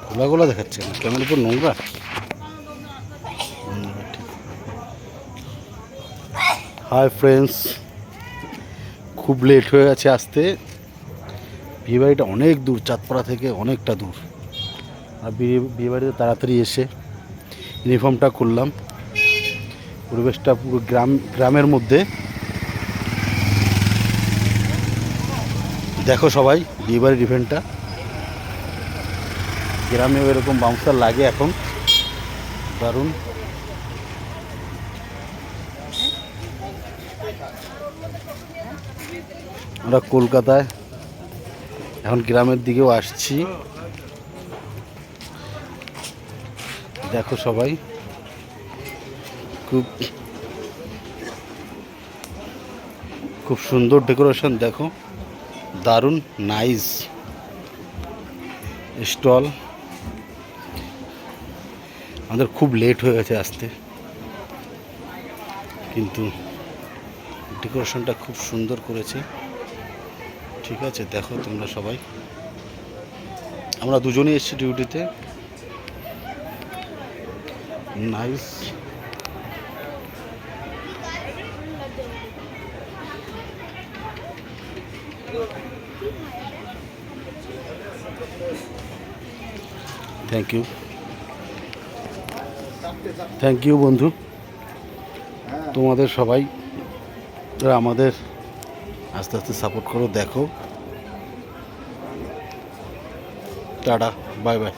গোলা গোলা দেখাচ্ছে না, ক্যামেরার উপর নোংরা। হাই ফ্রেন্ডস, খুব লেট হয়ে গেছে আসতে। বিয়েবাড়িটা অনেক দূর, চাঁদপাড়া থেকে অনেকটা দূর। আর বিয়েবাড়িতে তাড়াতাড়ি এসে ইউনিফর্মটা করলাম। পরিবেশটা পুরো গ্রামের মধ্যে। দেখো সবাই বিয়েবাড়ির ইভেন্টটা। গ্রামেও এরকম বাউন্সার লাগে এখন, দারুণ। আমরা কলকাতায় এখন গ্রামের দিকেও আসছি। দেখো সবাই, খুব খুব সুন্দর ডেকোরেশন, দেখো দারুণ নাইস স্টল। আমাদের খুব লেট হয়ে গেছে আসতে, কিন্তু ডেকোরেশনটা খুব সুন্দর করেছে। ঠিক আছে, দেখো তোমরা সবাই। আমরা দুজনেই এসেছি ডিউটিতে। Nice. Thank you, thank you বন্ধু। তোমাদের সবাই আমাদের আস্তে আস্তে সাপোর্ট করো। দেখো, টাটা, বাই বাই।